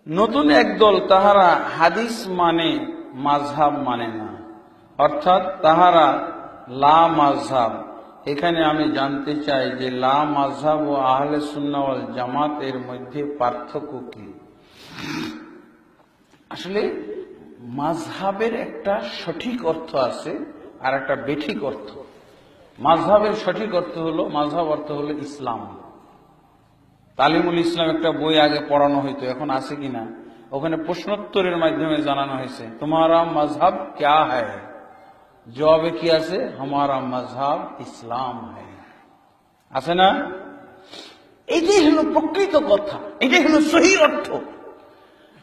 নতুন একদল তাহারা হাদিস মানে মাযহাব মানে না, অর্থাৎ তাহারা লা মাযহাব। এখানে আমি জানতে চাই যে লা মাযহাব ও আহলে সুন্নাহ ওয়াল জামাত এর মধ্যে পার্থক্য কি? আসলে মাযহাবের একটা সঠিক অর্থ আছে আর একটা বেঠিক অর্থ। মাযহাবের সঠিক অর্থ হলো, মাযহাব অর্থ হলো ইসলাম। তালিমুল ইসলাম একটা বই আগে পড়ানো হইতো, এখন আছে কিনা, ওখানে প্রশ্নোত্তরের মাধ্যমে জানানো হয়েছে তোমারা মজহব ক্যা হ্যায়। জবাবে কি আছে? হামারা মজহব ইসলাম হ্যায়। আছে না? এটাই হলো প্রকৃত কথা, এটাই হলো সহি অর্থ।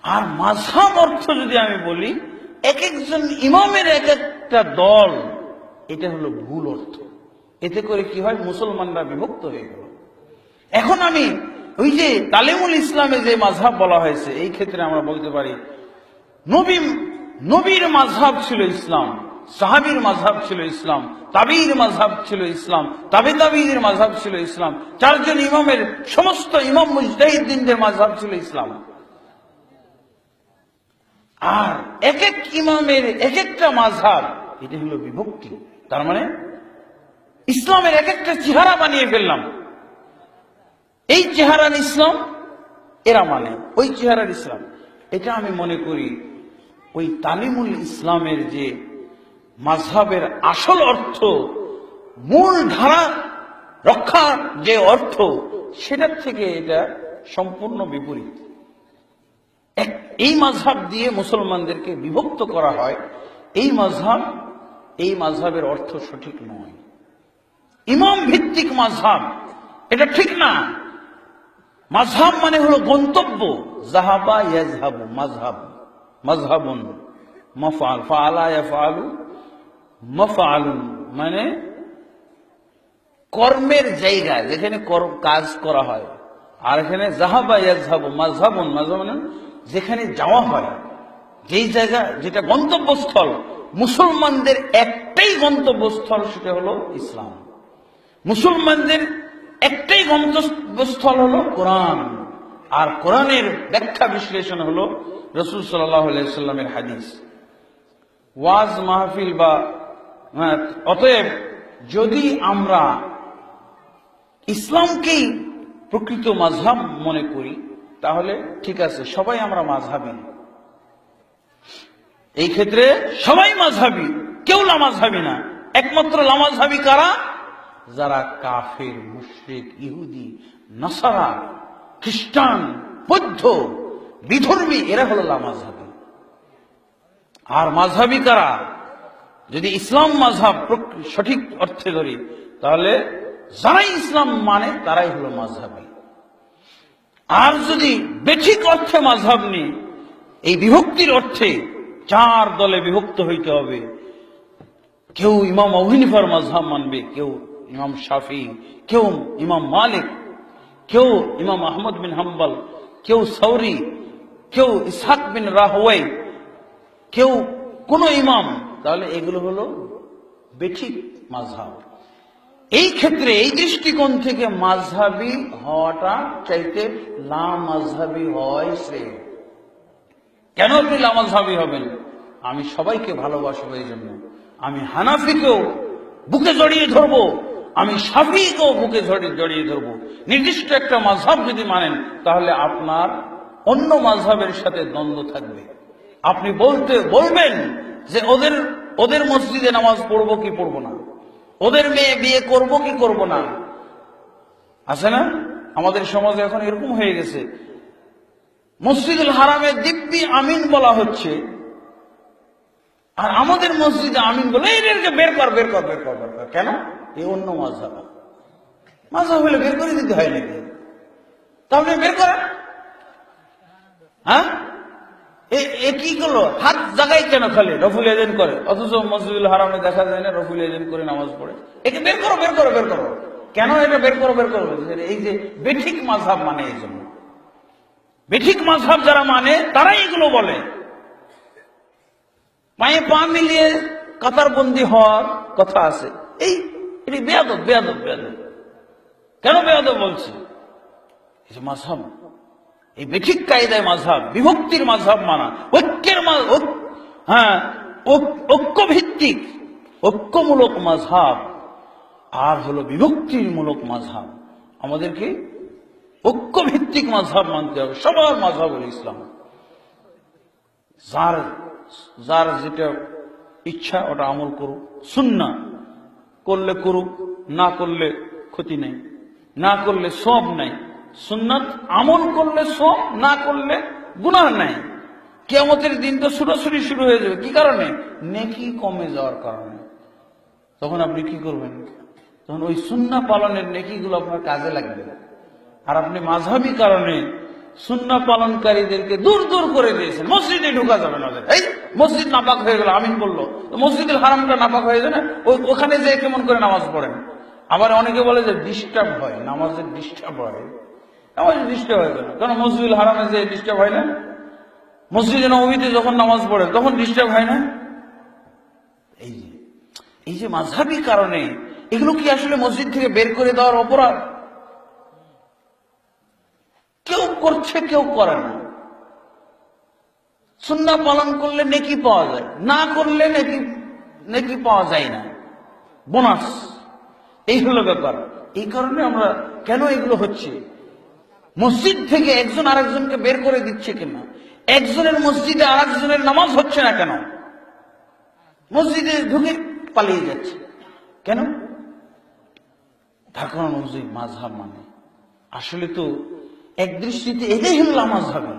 আর মাযহাব অর্থ যদি আমি বলি, এক একজন ইমামের এক একটা দল, এটা হলো ভুল অর্থ। এতে করে কি হয়? মুসলমানরা বিভক্ত হয়ে গেল। এখন আমি ওই যে তালিমুল ইসলামে যে মাযহাব বলা হয়েছে, এই ক্ষেত্রে আমরা বলতে পারি নবীর মাযহাব ছিল ইসলাম, সাহাবীর মাযহাব ছিল ইসলাম, তাবিঈর মাযহাব ছিল ইসলাম, তাবিঈর মাযহাব ছিল ইসলাম, চারজন ইমামের সমস্ত ইমাম মুজতাহিদিনদের মাযহাব ছিল ইসলাম। আর এক এক ইমামের এক একটা মাযহাব, এটা হলো বিভক্তি। তার মানে ইসলামের এক একটা চেহারা বানিয়ে ফেললাম। এই চেহারার ইসলাম এরা মানে, ওই চেহারার ইসলাম। এটা আমি মনে করি ওই তালিমুল ইসলামের যে মাযহাবের আসল অর্থ, মূল ধারা রক্ষার যে অর্থ, সেটার থেকে এটা সম্পূর্ণ বিপরীত। এই মাযহাব দিয়ে মুসলমানদেরকে বিভক্ত করা হয়, এই মাযহাবের অর্থ সঠিক নয়। ইমাম ভিত্তিক মাযহাব, এটা ঠিক না। মাযহাব মানে হলো গন্তব্য। যাহাবা ইয়াযহাবু মাযহাব, মাযহাবুন মাফআল, ফাআলা ইয়াফআলু মাফআলুন, মানে কর্মের জায়গা, যেখানে কাজ করা হয়। আর এখানে যাহাবা ইয়াযহাবু মাযহাবুন, মাযহাব মানে যেখানে যাওয়া হয়, যেই জায়গা, যেটা গন্তব্যস্থল। মুসলমানদের একটাই গন্তব্যস্থল, সেটা হলো ইসলাম। মুসলমানদের একটাই গন্তব্যস্থল হলো কোরআন, আর কোরআনের ব্যাখ্যা বিশ্লেষণ হলো রাসূল সাল্লাল্লাহু আলাইহি সাল্লামের হাদিস, ওয়াজ মাহফিল বা। অতএব যদি আমরা ইসলামকেই প্রকৃত মাযহাব মনে করি, তাহলে ঠিক আছে, সবাই আমরা মাযহাবী। এই ক্ষেত্রে সবাই মাযহাবী, কেউ লামাযহাবী না। একমাত্র লামাযহাবী কারা? যারা কাফের, মুশরিক, ইহুদি, নাসারা, খ্রিস্টান, বৌদ্ধ, বিধর্মী, এরা হলো লামাযহাবী। আর মাযহাবী কারা? যদি ইসলাম মাযহাব সঠিক অর্থে ধরি, তাহলে যারাই ইসলাম মানে তারাই হলো মাযহাবী। আর যদি বেঠিক অর্থে মাযহাব নিই, এই বিভক্তির অর্থে চার দলে বিভক্ত হইতে হবে। কেউ ইমাম আবু হানিফার মাযহাব মানবে, কেউ ইমাম শাফি, কেউ ইমাম মালিক, কেউ ইমাম আহমদ বিন হাম্বল, কেউ সৌরি, কেউ ইসহাক বিন রাহওয়াই, কেউ কোন ইমাম। তাহলে এগুলো হলো বেঠিক মাযহাব। এই ক্ষেত্রে, এই দৃষ্টিকোণ থেকে মাযহাবী হওয়াটা চাইতে লামাযহাবী হওয়াই শ্রেয়। কেন আপনি লামাযহাবী হবেন? আমি সবাইকে ভালোবাসবো, এই জন্য আমি হানাফিকেও বুকে জড়িয়ে ধরবো, আমি শাফিঈকেও বুকে জড়িয়ে ধরবো। নির্দিষ্ট একটা মাযহাব যদি মানেন, তাহলে আপনার অন্য মাযহাবের সাথে দ্বন্দ্ব থাকবে। আপনি বলবেন যে ওদের মসজিদে নামাজ পড়বো কি পড়বো না, ওদের মেয়ে বিয়ে করবো কি করবো না। আছে না? আমাদের সমাজে এখন এরকম হয়ে গেছে, মসজিদুল হারামে দিব্যি আমিন বলা হচ্ছে, আর আমাদের মসজিদে আমিন বলে এদেরকে বের কর বের কর বের কর বের কর। কেন? এই অন্য মাযহাব। মাযহাব হলে বের করে দিতে হয় নাকি? তাহলে বের করেন। হ্যাঁ, এ কি করলো? হাত জায়গায় কেন খালি রফুল এজেন করে, অথচ মসজিদুল হারামে দেখা যায় না রফুল এজেন করে নামাজ পড়ে। একে বের করো বের করো বের করো। কেন এটা বের করো বের করো? এই যে বেঠিক মাযহাব মানে, এই জন্য বেঠিক মাযহাব যারা মানে তারাই এগুলো বলে। পায়ে পা মিলিয়ে কাতারবন্দি হওয়ার কথা আছে, এটি বেয়াদব বেয়াদব বেয়াদব। কেন বেয়াদব বলছি? এই যে মাযহাব, এই বেঠিক কায়দায় মাযহাব, বিভক্তির মাযহাব মানা, ঐক্যের ঐক্যভিত্তিক ঐক্যমূলক মাযহাব আর হলো বিভক্তিমূলক মাযহাব। আমাদেরকে ঐক্যভিত্তিক মাযহাব মানতে হবে। সবার মাযহাব হলো ইসলাম। যার যেটা ইচ্ছা ওটা আমল করুক, সুন্নাহ করলে করুক, না করলে ক্ষতি নেই, না করলে সওয়াব নাই। সুন্নাত আমল করলে সওয়াব, না করলে গুনাহ নাই। কিয়ামতের দিন তো ছুটাছুটি শুরু হয়ে যাবে। কি কারণে? নেকি কমে যাওয়ার কারণে। তখন আপনি কি করবেন? তখন ওই সুন্নাহ পালনের নেকিগুলো আপনার কাজে লাগবে। আর আপনি মাযহাবী কারণে সুন্নাহ পালনকারীদেরকে দূর দূর করে দিয়েছেন। মসজিদে ঢোকা যাবে না, এই মসজিদ নাপাক হয়ে গেল, আমিন বললো, মসজিদের হারামটা নাপাক হয়ে যায় না, ওখানে যে কেমন করে নামাজ পড়েন। আবার অনেকে বলে যে ডিস্টার্ব হয়, নামাজের ডিস্টার্ব হয়। নামাজের ডিস্টার্ব হয় কেন? কারণ মসজিদুল হারামে যে ডিস্টার্ব হয় না, মসজিদে নববীতে যখন নামাজ পড়ে তখন ডিস্টার্ব হয় না। এই যে মাযহাবী কারণে এগুলো কি আসলে মসজিদ থেকে বের করে দেওয়ার অপরাধ? কেউ করছে, কেউ করে না। সুন্নাহ পালন করলে নেকি পাওয়া যায়, না করলে নেকি পাওয়া যায় না, বোনাস। এই হলো ব্যাপার। এই কারণে আমরা কেন এগুলো হচ্ছে? মসজিদ থেকে একজন আরেকজনকে বের করে দিচ্ছে কেন? একজনের মসজিদে আরেকজনের নামাজ হচ্ছে না কেন? মসজিদে ঢুকে পালিয়ে যাচ্ছে কেন? তার কারণ অনুযায়ী মাযহাব মানে আসলে তো এক দৃষ্টিতে এটাই হলো মাযহাবী।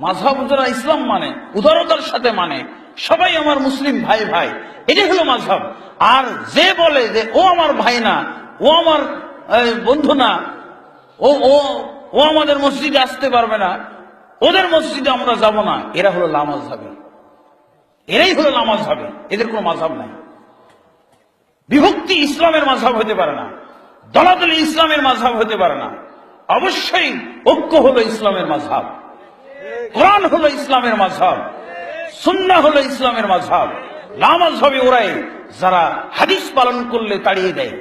মাযহাব যারা ইসলাম মানে, উদারতার সাথে মানে, সবাই আমার মুসলিম ভাই ভাই, এটাই হলো মাযহাব। আর যে বলে যে ও আমার ভাই না, ও আমার বন্ধু না, ও আমাদের মসজিদে আসতে পারবে না, ওদের মসজিদে আমরা যাব না, এরা হলো লামাযহাবী। এরাই হলো লামাযহাবী। এদের কোনো মাযহাব নাই। বিভক্তি ইসলামের মাযহাব হতে পারে না, দলাদলি ইসলামের মাযহাব হতে পারে না। অবশ্যই ঐক্য হলো ইসলামের মাযহাব, কোরআন হলো ইসলামের মাযহাব, সুন্নাহ হলো ইসলামের মাযহাব। লামাযহাবী ওরাই যারা হাদিস পালন করলে তাড়িয়ে দেয়।